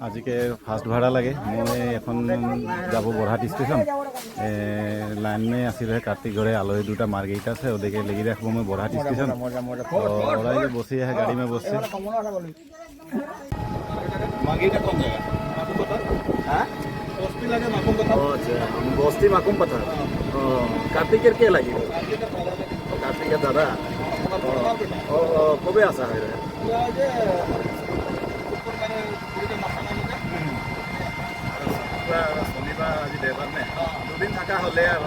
আজিকে first ভাড়া লাগে মই এখন যাব বরহাট স্টেশন লাইন में আসিল কার্তিক ঘরে আলহী দুটা মার্গেরিট আছে ওদেরকে লেগে রাখবো মই বরহাট স্টেশন ওরা যে বসে আছে গাড়ি में বসছে मार्गेरिटा कौन जगह हाँ बस्ती लगे माकुम कथा बस्ती माकुम पत्थर कार्तिकेर के लगी कार्तिकेर दादा कबे आसा है শনিবার আজি দেওবাৰ নে দুদিন থাকা হলে আৰু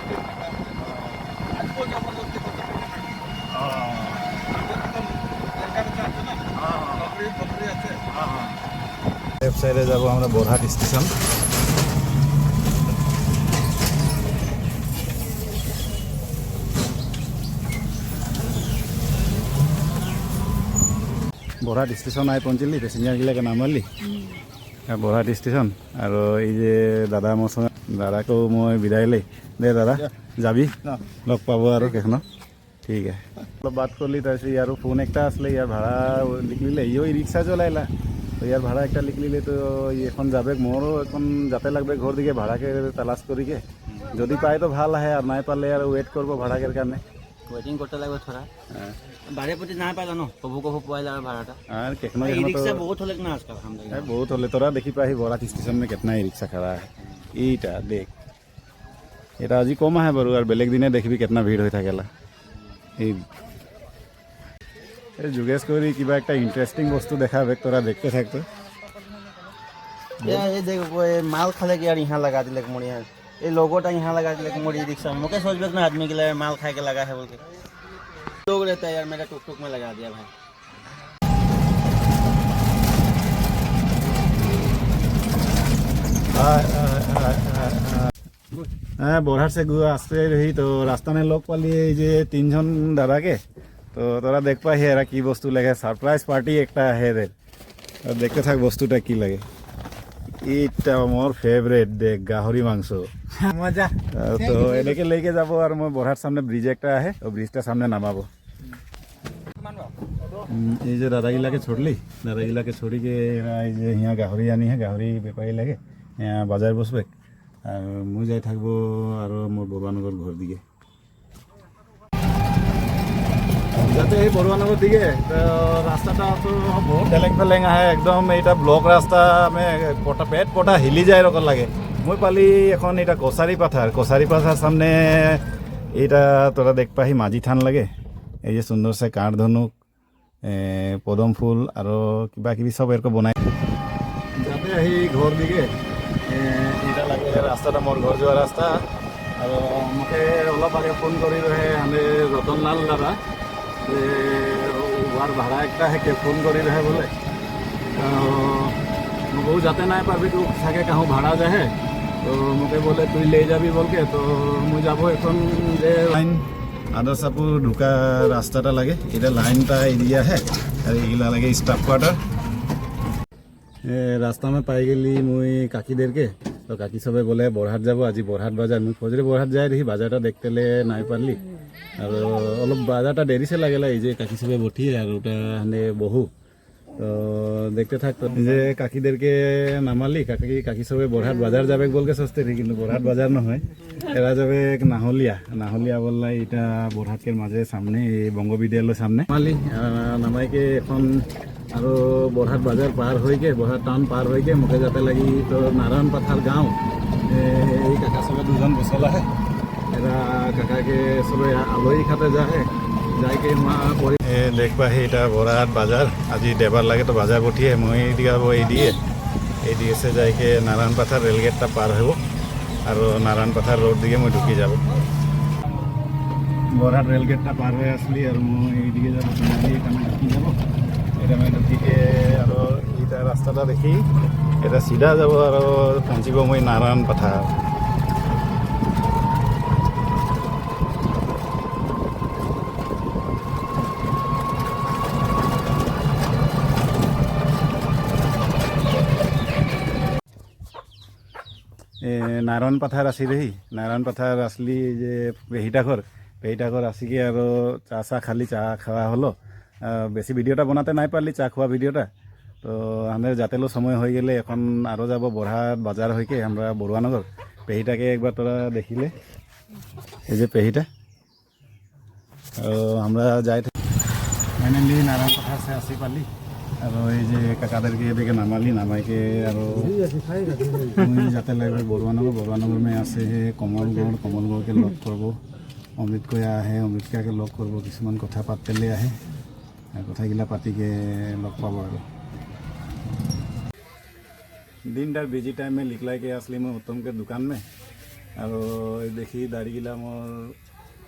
লেফট সাইডে যাব আমরা বরহাট স্টেশন বরহাট স্টেশন আই পৌঁছিলি পেসেঞ্জারগুলোকে নামালি বরহাট স্টেশন আর এই যে দাদা মোৰ সঙ্গে দাদাকেও মই বিদায় লাই দে দাদা যাবি লগ পাব আৰু কেখন ঠিক আছে অলপ বাত কৰলি তাৰপিছত ইয়াৰো ফোন একটা আসলে ইয়ার ভাড়া লিখলিলে ইও রিক্সা চলাইলা তো ইয়ার ভাড়া একটা লিখলিলে তো এখন যাবে মোরও এখন যাতে লাগবে ঘর দিকে ভাড়াকে তালাশ করিকে যদি পায় তো ভাল আহে আর নাই পালে আর ওয়েট করবো ভাড়াকের কারণে वेटिंग करते लगे थोड़ा भाड़े पति ना पाला न कबू कबू पाइला भाड़ा और केखनो ई रिक्शा बहुत होले ना आजकल हम लगे बहुत होले तोरा देखी पाही बरहाट स्टेशन में कितना ही रिक्शा खड़ा है इटा देख এটা আজি কম আহে বাৰু আৰ বেলেগ দিনে দেখবি কিतना ভিড় হৈ থাকেলা এই যোগেশ কৰি কিবা একটা ইন্টারেস্টিং বস্তু দেখাবে তোরা দেখতে থাকতো ये देखो ये माल खाले के यार यहां लगा दिले मोड़ी यहाँ ये लोगोटा यहाँ लगा दिले मोड़ी रिक्शा में मुके सोच ना आदमी के लिए माल खाए के लगा है बोल के लोग रहता है यार मेरा टुक टुक में लगा दिया भाई হ্যাঁ বরহাট से আসতে रही तो रास्ता में लोग पाली যে তিনজন দাদাকে তো তোরা দেখ পাই এরা কি বস্তু লাগে সারপ্রাইজ পার্টি একটা আছে এদের দেখতে থাক বস্তুটা কি লাগে এটা মোর ফেভারিট দেখ গাহরি মাংস मजा তো এনেকে লেকে যাব আর মই বরহাট সামনে ব্রিজ একটা আছে ও ব্রিজটা সামনে নামাবো এই যে দাদাগিলাকে छोड़ली দাদাগিলাকে छोड़िके এই যে यहाँ গাহরি আনি है গাহরি বেপাৰী লাগে यहाँ বাজার বসবে আর মই যাই থাকবো আর মোর বড়ুয়ানগর ঘর দিকে যাতে এই বড়ুয়ানগর দিকে তো রাস্তাটা তো বহুত ঠেলেং ফেলেং আহে একদম এইটা ব্লক রাস্তা আমি পটা পেট পটা হিলি যায় রকম লাগে মই পালি এখন এটা কছারি পাথার সামনে এইটা তোরা দেখ পাহি মাঝি থান লাগে এই যে সুন্দর সে কাঠ ধনুক পদম ফুল আর কিবা কিবি সব এরকম বনাই যাতে আহি ঘর দিকে এটা লাগে রাস্তাটা মোর ঘর যাওয়ার রাস্তা আর আমাকে অলপ আগে ফোন করি রহে আমি রতনলাল দাদা ওর ভাড়া একটা হেকে ফোন করি রহে বলে মোকো যাতে নাই পাবি তো থাকে কাহু ভাড়া যাহে তো মোকে বলে তুই ले যাবি বলকে তো মই যাব এখন যে লাইন আদাসাপুর ঢুকা রাস্তাটা লাগে এটা লাইনটা এরিয়া है আর এগুলা লাগে স্টাফ কোয়ার্টার রাস্তা में পাই গেলি মই কাকিদেরকে তো কাকি সবে বলে বরহাট যাব আজি বরহাট বাজার মই খোঁজরে বরহাট যাই দেখি বাজারটা দেখতেলে নাই পারলি আর অলপ বাজারটা দেরিছে লাগেলা এই যে কাকি সবে বঠি আর ওটা হানে বহু তো দেখতে থাকতো যে কাকিদেরকে নামালি কাকি সবে বরহাট বাজার যাবে বলকে সস্তে কিন্তু বরহাট বাজার নহয় এরা যাবে নাহলিয়া বললা এটা বরহাটের মাঝে সামনে বঙ্গবিদ্যালয়ের সামনে নামালি নামাইকে এখন আর বরহাট বাজার পার হইকে বরহাট টাউন পার হইকে মুখে যাতে লাগি তো নারায়ণ পাথার গাঁও এই কাকা সবে দুজন বসল আহে এরা কাকাকে সবে আলহী খাতে যায় যাইকে মা দেখ পাহি এটা বরহাট বাজার আজি দেবার লাগে তো বাজার পঠিয়ে মই যাব এই দিয়ে সে যাইকে নারায়ণ পাথার রেলগেটটা পার হব আর নারায়ণ পাথার রোড দিকে মই ঢুকি যাব বরহাট রেলগেটটা পার হয়ে আসলি আর মই এইদিকে যাব এখানে ঢুকি যাব এটা মই ঢুকিকে আর এইটা রাস্তাটা দেখি এটা সিধা যাব আর পৌঁছিব মই নারায়ণ পাথার নারায়ণ পাথার আসি রহি নারায়ণ পাথার আসলি যে পেহিটাঘর আসিকে আর চা খালি চা খাওয়া হলো বেশি ভিডিওটা বানাতে নাই পারলি চা খাওয়া ভিডিওটা তো আমাদের যাতেলো সময় হয়ে গেলে এখন আরও যাব বরহাট বাজার হইকে আমরা বড়ুয়ানগর। পেহিটাকে একবার তোরা দেখিলে, এই যে পেহিটা। আমরা যাই ফাইনালি নারায়ণ পাঠার আসি পালি আর এই যে কাকাদেরকে এদিকে নামালি নামাইকে আর যাতে লাগবে বড়ুয়ানগর মে আছে কমলগড়কে লগ করব, অমৃতকয়া আহে অমৃতকয়াকে লগ করব, কিছুমান কথা পাতিলে আহে কথাগিলা পাতিকে লগ পাব। আর দিনটার বিজি টাইম में लिखला के असली मैं उत्तम के दुकान में और देखी दाढ़ी गिला मोर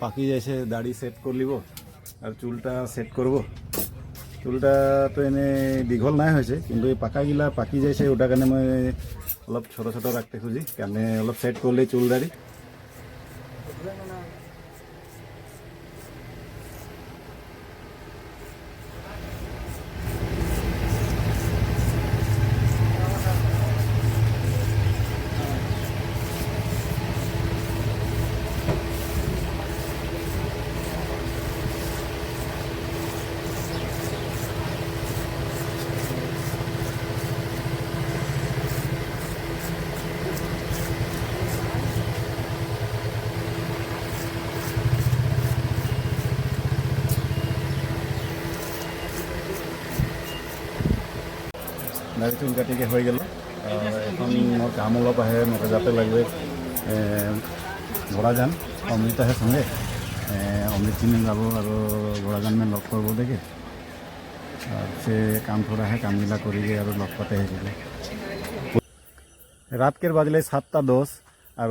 पाकी जैसे दाढ़ी सेट कर लिब और चुलटा सेट करब। चुलटा तो एने दीघल ना होइसे किन्तु पाका गिला पाकी जैसे ओटा कारण मैं अलग छोटो छोटो रखते खुजी कारण अलग सेट कर ले चुल दाढ़ी। দাড়ি চুল কাটিকে হয়ে গেল। এখন মোর কাম অলপ আহে, মোকে যাতে লাগবে ঘোড়াজান অমৃত আহে সঙ্গে অমৃত চিনে যাব আর ঘোড়াজান में লগ করব দেখে আর সে কাম থোড়া है কামগিলা করিগে আর লগ পাতে হয়ে গেলে। রাতকের বাজলে 7:10 আর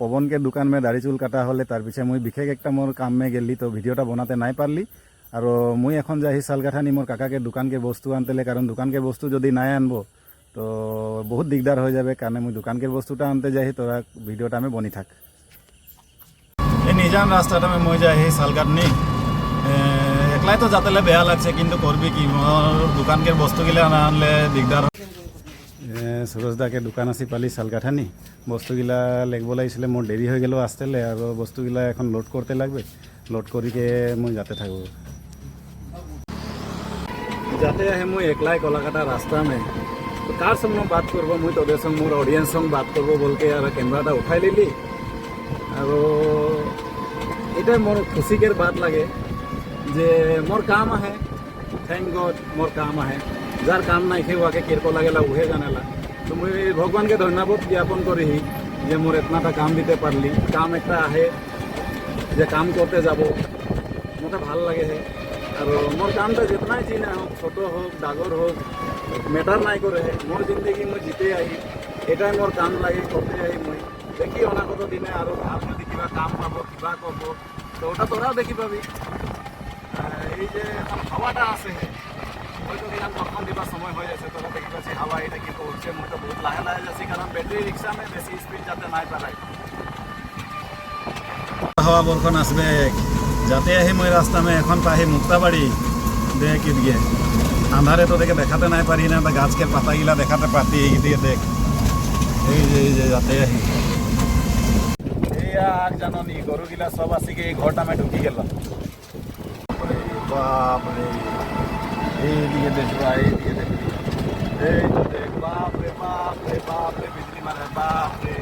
পবনকে দোকান में দাড়ি চুল কাটা হলে তার পিছে মুই বিশেষ একটা মোর কাম में গেলি তো ভিডিওটা বনাতে নাই পারলি। আর মুই এখন যাই শালগাঠানি মোর কাকাকে দোকানকে বস্তু আনতেলে, কারণ দোকানকে বস্তু যদি নাই আনবো তো বহুত দিগদার হয়ে যাবে, কারণ মুই দোকানকে বস্তুটা আনতে যাই। তোরা ভিডিওটা আমি বনি থাক। এই নিজান রাস্তাটা মই যাই শালগাঠনি একলাই তো যাতেলে বেয়া লাগছে, কিন্তু করবি কি মোর দোকানকে বস্তুগিলা না আনলে দিগদার। সুরজদাকে দোকান আসি পালি শালগাঠানি, বস্তুগিলা লেগব লাগিছিলে, মোর দেরি হয়ে গেল আসতেলে আর বস্তুগিলা এখন লোড করতে লাগবে। লোড করিকে মই যাতে থাকবো। जाते है मुई एकलाई कोलाकाटा रास्ता में तो कार संग बात करब, मुई तोदे संग मोर ऑडियंस संग बात करब बोल के यार कैमराटा उठाई लिली। और এটা मोर खुशी के बात लगे जे मोर काम है, थैंक गॉड मोर काम है। जार काम नहीं खे वाके किरको लगेला उहे जानेला। तो मुई भगवान के धन्यवाद ज्ञापन करी जे मोर इतनाटा काम दीते पारली। काम एक है जे काम करते যাব मोटे ভাল লাগে है। और मोर कामटा जितना चीज हो छोटो हो डागर हो मैटर नहीं करे है। मोर जिंदगी में जीते आई एटाई मोर काम लगे करते आई। मुई देखी अना कत दिने और भाव যদি কিবা কাম পাব কিবা করব তো ওটা তোরাও দেখি পাবি। এই যে হাওয়াটা আছে হয়তো দিন কখন দিবা সময় হয়ে যাচ্ছে, তোরা দেখি পাচ্ছি হাওয়া এটা কি করছে। মই তো বহুত লাহে লাহে যাচ্ছি, কারণ ব্যাটারি রিক্সা में বেশি স্পিড যাতে নাই পারাই। হাওয়া বরখন আসবে যাতে আহি মই রাস্তা में এখন পাহি মুক্তাবাড়ি দেখ এদিকে আন্ধারে তো দেখে দেখাতে নাই পারি না, গাছকে পাতাগিলা দেখাতে পারতি। এইদিকে দেখ এই যে যাতে আহি এইয়া আগ জাননি গরুগিলা সব আসিকে এই ঘরটা में ঢুকি গেল। বাপরে এইদিকে দেখবা এইদিকে দেখ এই তো দেখ বাপরে বাপরে বাপরে বিজলি মারে বাপরে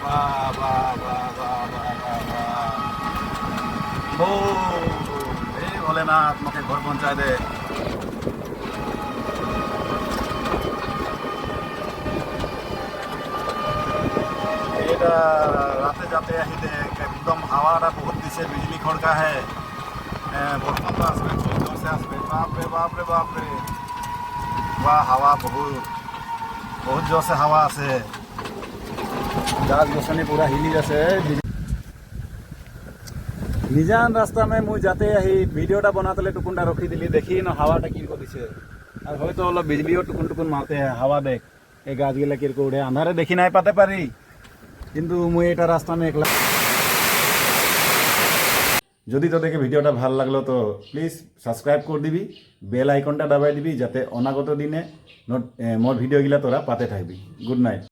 वाह वाह वाह वाह वाह वाह वाह। ओ हे भोलेनाथ मोके घर पहुंचाए दे। এটা রাতে যাতে আহি দেখ একদম হাওয়াটা বহুত দিছে, বিজলি খড়কা है। বর্তমান তো আসবে জোর से আসবে। বাপরে বাপরে বাপরে वाह হাওয়া বহুত বহুত জোর से হাওয়া আছে। গাছ গছনি পুরা হিলি আছে। নিজান রাস্তা में মুই যাতে আহি ভিডিওটা বনাতলে টুকুনটা রখি দিলি দেখি না হাওয়াটা কিরকম দিছে। আর হয়তো অলপ বিজলিও টুকুন টুকুন মারতে হাওয়া দেখ এই গাছগুলা কিরকম উড়ে। আন্ধারে দেখি নাই পাতে পারি, কিন্তু মুই এটা রাস্তা में একলা। যদি তোদেরকে ভিডিওটা ভাল লাগলো তো প্লিজ সাবস্ক্রাইব করে দিবি, বেল আইকনটা দাবাই দিবি যাতে অনাগত দিনে মোর ভিডিওগুলা তোরা পাতে থাকবি। Good night.